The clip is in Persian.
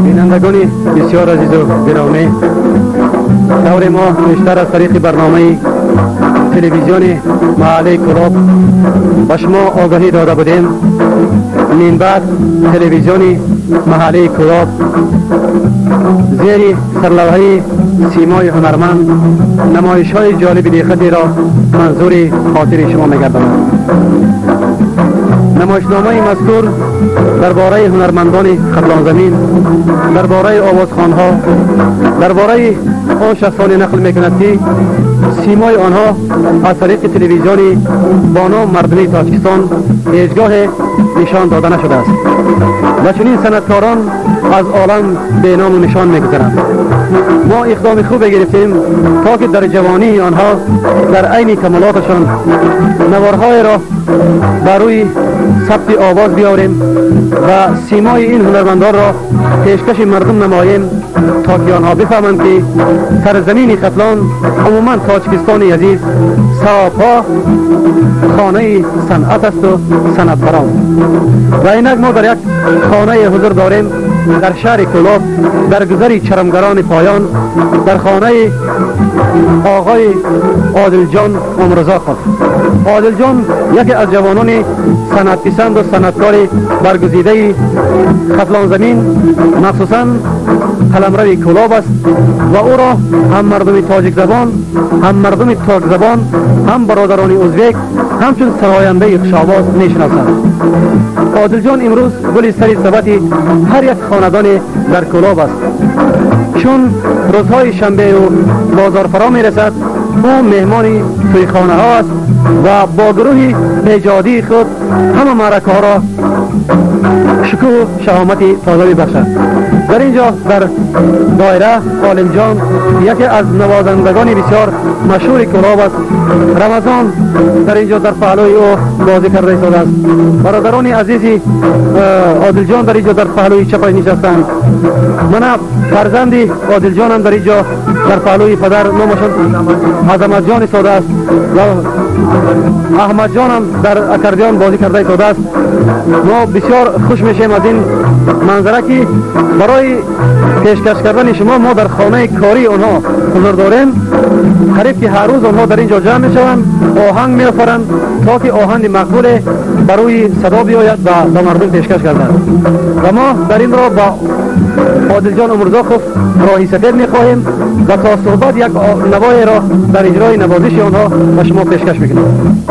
بینندگان بسیار عزیز و گرامی، دور ما بیشتر از طریق برنامه تلویزیون محله کلاب به شما آگاهی داده بودیم. این بعد تلویزیون محله کلاب زیر سرلوحه سیمای هنرمند نمایش‌های جالب دیگری را منظور خاطر شما می‌گرداند. نمایشنامه مذکور درباره هنرمندان خطلان زمین، درباره آوازخوان‌ها، درباره آن شخصانی نقل می‌کند که سیمای آنها از طریق تلویزیون با نام مردمی تاجیکستان هیچگاه نشان داده نشده است و چنین صنعتکاران از عالم به نام و نشان می‌گذرند. ما اقدام خوب گرفتیم تا که در جوانی آنها در عین کمالاتشان نوارهای را بر روی ثبت آواز بیاریم و سیمای این هنرمندان را پیشکش مردم نماییم تا که آنها بفهمند که سرزمین خطلان عموما تاجیکستان عزیز سراپا خانه صنعت است و صنعتگران. و اینک ما در یک خانه حضور داریم در شهر کلاب در گذر چرمگران پایان در خانه آقای عادل جان عمرزاخوف. عادل جان یکی از جوانان صنعت پسند و صنعتکار برگزیده خطلان زمین مخصوصا قلمرو کلاب است و او را هم مردم تاجیک زبان، هم مردم ترک زبان، هم برادران ازبک همچون سراینده خوش‌آواز میشناسند. عادل جان امروز گل سر ثبت هر یک خاندان در کلاب است. چون روزهای شنبه و بازار فرا میرسد او مهمان توی خانه ها است و با گروه نژادی خود همه معرکه ها را شکوه و شهامت تازه میبخشد. در اینجا در دایره عالم جان یکی از نوازندگان بسیار مشهور کلاب است. رمضان در اینجا در پهلوی او بازی کرده ایستاده است. برادران عزیزی عادل جان در اینجا در پهلوی چپش نشستند. من فرزند عادل جانم در اینجا در پهلوی پدر نامشان عظمت جان ایستاده است و احمد جانم در اکردیان بازی کرده ایستاده است. ما بسیار خوش میشیم از این منظره که برای پیشکش کردن شما ما در خانه کاری آنها حضور داریم. قریب که هر روز آنها در اینجا جمع میشوند، آهنگ میآفرند تا که آهنگ مقبول برای صدا بیاید و به مردم پیشکش کردند. و ما در این را با عادل جان عمرزاخوف راهی سفید میخواهیم و تا صحبت یک نوای را در اجرای نوازش آنها به شما پیشکش میکنیم.